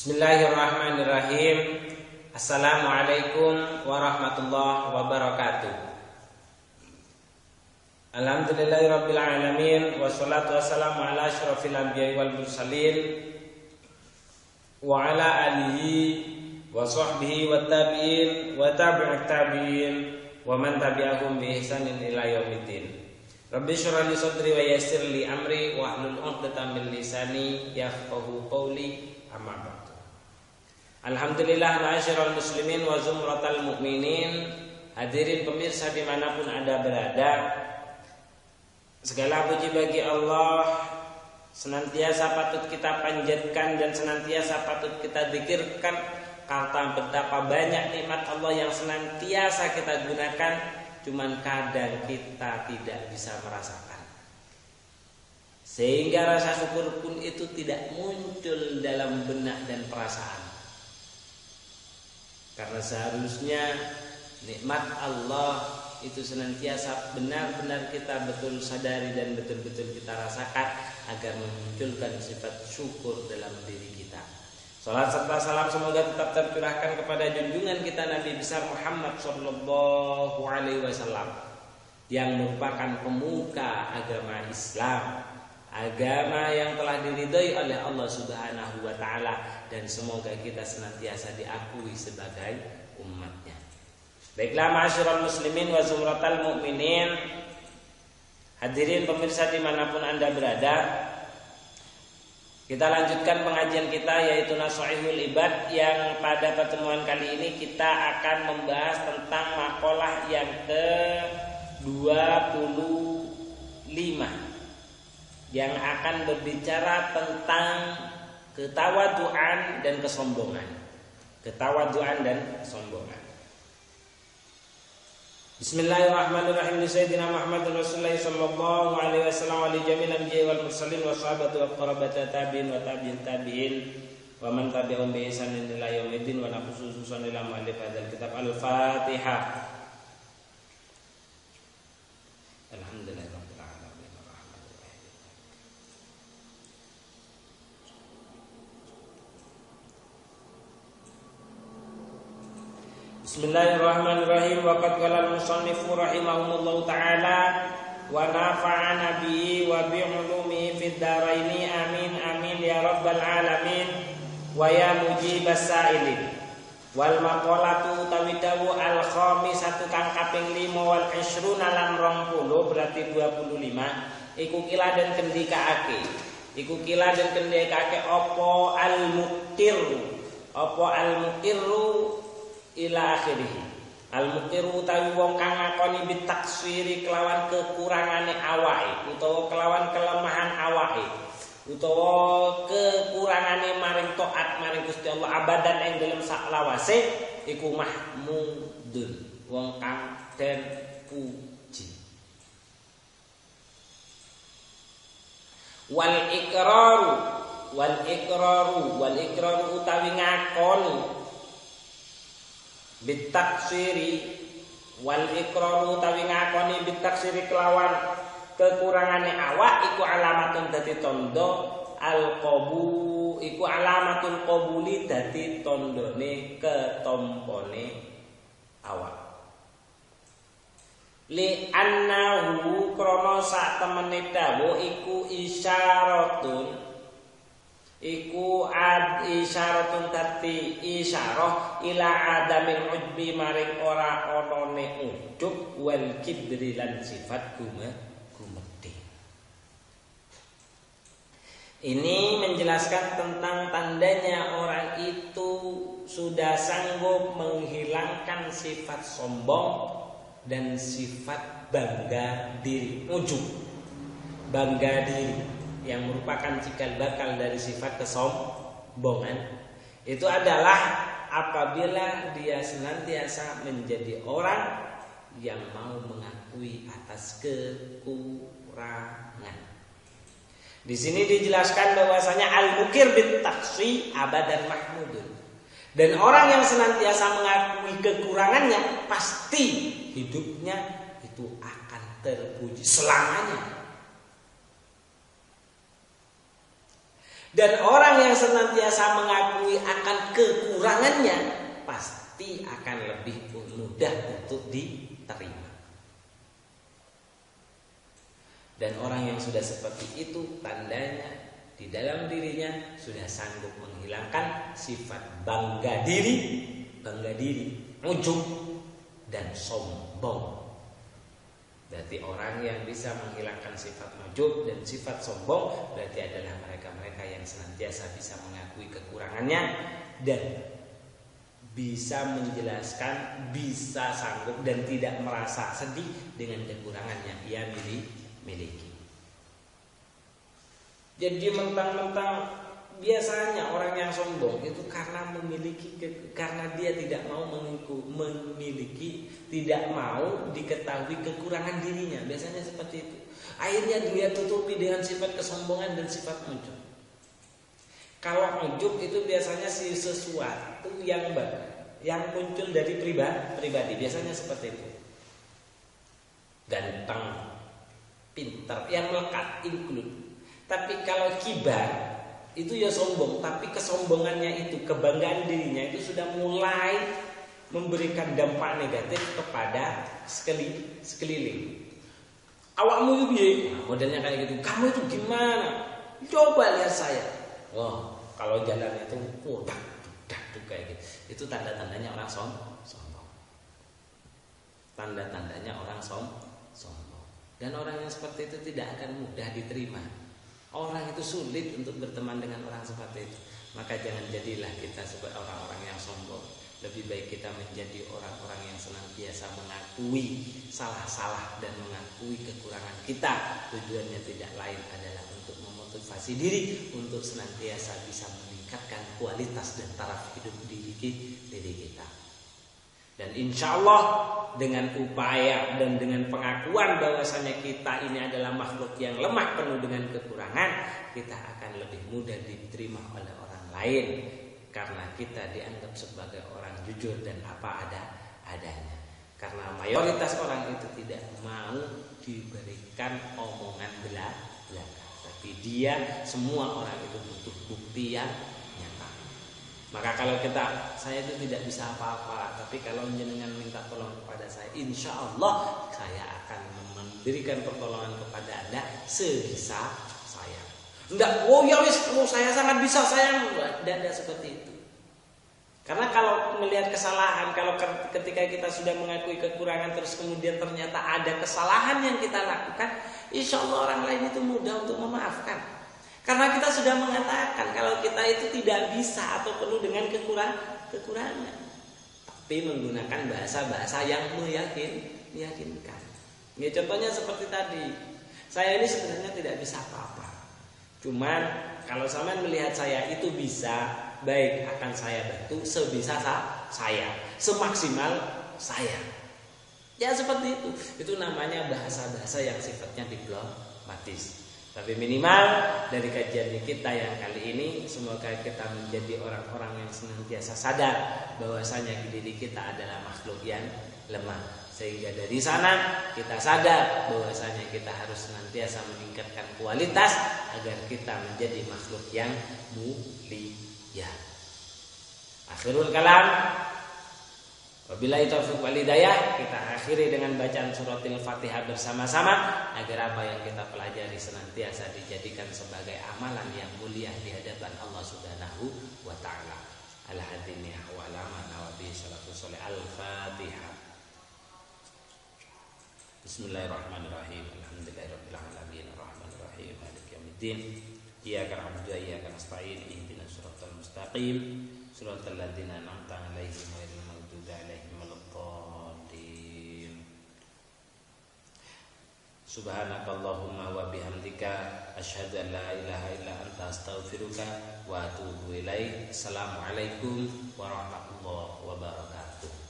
Bismillahirrahmanirrahim. Assalamualaikum warahmatullahi wabarakatuh. Alhamdulillahirabbil alamin wassalatu wassalamu ala asyrofil anbiya'i wal mursalin wa ala alihi wa sahbihi wat tabi'in wa tabi'ut tabi'in wa man tabi'ahum bi ihsanin ila yaumiddin. Rabbi shrah li sadri wa yassir li amri wa hlul 'uqdatam min lisani yafqahu qawli. Amma ba'du. Alhamdulillah ma'asyiral muslimin wa zumratal mu'minin. Hadirin pemirsa dimanapun Anda berada, segala puji bagi Allah, senantiasa patut kita panjatkan dan senantiasa patut kita zikirkan karena betapa banyak nikmat Allah yang senantiasa kita gunakan, cuman kadang kita tidak bisa merasakan, sehingga rasa syukur pun itu tidak muncul dalam benak dan perasaan. Karena seharusnya nikmat Allah itu senantiasa benar-benar kita betul sadari dan betul-betul kita rasakan agar memunculkan sifat syukur dalam diri kita. Salat serta salam semoga tetap tercurahkan kepada junjungan kita Nabi besar Muhammad sallallahu alaihi wasallam yang merupakan pemuka agama Islam, agama yang telah diridhai oleh Allah Subhanahu wa taala, dan semoga kita senantiasa diakui sebagai umatnya. Baiklah ma'asyiral muslimin wa zumratal mu'minin, hadirin pemirsa dimanapun Anda berada, kita lanjutkan pengajian kita yaitu Nashihul Ibad, yang pada pertemuan kali ini kita akan membahas tentang makalah yang ke-25 yang akan berbicara tentang ketawaduan dan kesombongan. Ketawaduan dan kesombongan. Bismillahirrahmanirrahim. Sayyidina Muhammad Rasulullah sallallahu alaihi wasallam wa li jamil anbiya'i wal mursalin wa sahabati wa qarabat tabi'in wa tabi'in tabi'in wa man tabi'ahum bi ihsanin ila yaumiddin wa nafsususan ila mu'allif hadzal kitab. Al-Fatihah. Alhamdulillah. Bismillahirrahmanirrahim. Waqad qala al-musannifu rahimahumullahu ta'ala wa nafa'ana bihi wa bi 'ulumihi fid dharaini amin amin ya rabbal alamin wa ya mujibas sa'ilin. Wal maqalatu tawidawu al-khamisatu kang kaping 5 wal 20 lan 20 berarti 25 iku kila den kendikaake. Iku kila den kendikaake apa al-muqirru. Apa al-muqirru ila akhirih. Al-muqiru utawi wong kang ngakoni bitakswiri kelawan kekurangane awake utawa kelawan kelemahan awake utawa kekurangane maring taat maring Gusti Allah abadan ing dalem saklawase iku mahmudun, wong kang den puji. Wal iqraru utawi ngakoni bitaksiri wal iqraru tawi ngakoni bitaksiri kelawan kekurangane awak iku alamatun dadi tondo al-qabu iku alamatul qabuli dadi tondone ketompone awak. Li annahu krana sak temene dawuh iku isyaratun iku isyaratun dadi isyarah ila adamil ujbi maring ora onone ujub wal kibri lan sifat gumedhe. Ini menjelaskan tentang tandanya orang itu sudah sanggup menghilangkan sifat sombong dan sifat bangga diri, ujub, bangga diri, yang merupakan cikal bakal dari sifat kesombongan. Itu adalah apabila dia senantiasa menjadi orang yang mau mengakui atas kekurangan. Di sini dijelaskan bahwasanya al-mukir bitakswi abadan mahmudun. Dan orang yang senantiasa mengakui kekurangannya pasti hidupnya itu akan terpuji selamanya. Dan orang yang senantiasa mengakui akan kekurangannya pasti akan lebih mudah untuk diterima. Dan orang yang sudah seperti itu tandanya di dalam dirinya sudah sanggup menghilangkan sifat bangga diri, ujub dan sombong. Berarti orang yang bisa menghilangkan sifat ujub dan sifat sombong berarti adalah mereka-mereka yang senantiasa bisa mengakui kekurangannya dan bisa menjelaskan, bisa sanggup dan tidak merasa sedih dengan kekurangan yang ia miliki. Jadi mentang-mentang biasanya orang yang sombong itu karena dia tidak mau memiliki, tidak mau diketahui kekurangan dirinya. Biasanya seperti itu. Akhirnya dia tutupi dengan sifat kesombongan dan sifat ujub. Kalau ujub itu biasanya sesuatu yang muncul dari pribadi. Biasanya seperti itu. Ganteng, pintar, yang melekat, include. Tapi kalau kibar itu ya sombong, tapi kesombongannya itu, kebanggaan dirinya itu sudah mulai memberikan dampak negatif kepada sekeliling. Awakmu itu piye? Nah, modelnya kayak gitu. Kamu itu gimana? Coba lihat saya. Oh, kalau jalan itu dak kayak gitu. Itu tanda-tandanya orang sombong. Tanda-tandanya orang sombong. Dan orang yang seperti itu tidak akan mudah diterima. Orang itu sulit untuk berteman dengan orang seperti itu. Maka jangan jadilah kita sebagai orang-orang yang sombong. Lebih baik kita menjadi orang-orang yang senantiasa mengakui salah-salah dan mengakui kekurangan kita. Tujuannya tidak lain adalah untuk memotivasi diri untuk senantiasa bisa meningkatkan kualitas dan taraf hidup diri kita. Dan insya Allah dengan upaya dan dengan pengakuan bahwasanya kita ini adalah makhluk yang lemah penuh dengan kekurangan, kita akan lebih mudah diterima oleh orang lain karena kita dianggap sebagai orang jujur dan apa adanya. Karena mayoritas orang itu tidak mau diberikan omongan belaka, tapi semua orang itu butuh bukti yang nyata. Maka kalau saya itu tidak bisa apa-apa, tapi kalau jenengan minta tolong kepada saya, insya Allah saya akan memberikan pertolongan kepada Anda sebisa saya. Enggak, kalau saya sangat bisa, saya tidak seperti itu. Karena kalau melihat kesalahan, kalau ketika kita sudah mengakui kekurangan terus kemudian ternyata ada kesalahan yang kita lakukan, insya Allah orang lain itu mudah untuk memaafkan. Karena kita sudah mengatakan kalau kita itu tidak bisa atau penuh dengan kekurangan. Tapi menggunakan bahasa-bahasa yang meyakinkan. Ya, contohnya seperti tadi. Saya ini sebenarnya tidak bisa apa-apa. Cuman kalau sampean melihat saya itu bisa, baik akan saya bantu sebisa saya, semaksimal saya. Ya seperti itu. Itu namanya bahasa-bahasa yang sifatnya diplomatis. Tapi minimal dari kajian kita yang kali ini, semoga kita menjadi orang-orang yang senantiasa sadar bahwasanya diri kita adalah makhluk yang lemah. Sehingga dari sana kita sadar bahwasanya kita harus senantiasa meningkatkan kualitas agar kita menjadi makhluk yang mulia. Akhirul kalam. Wabillahi taufiq wal hidayah. Kita akhiri dengan bacaan suratul Fatihah bersama-sama agar apa yang kita pelajari senantiasa dijadikan sebagai amalan yang mulia di hadapan Allah Subhanahu wa taala. Al-hadini wa ala nabi salatu sholli al-Fatihah. Bismillahirrahmanirrahim. Alhamdulillahirabbil alamin arrahmanir rahim maliki yaumiddin. Iyyaka na'budu wa iyyaka nasta'in. Ihdinas siratal mustaqim. Siratal ladzina an'amta 'alaihim ghairil maghdubi 'alaihim waladdallin. Subhanakallahumma wa bihamdika asyhadu an la ilaha illa anta astaghfiruka wa atubu ilaik. Assalamualaikum warahmatullahi wabarakatuh.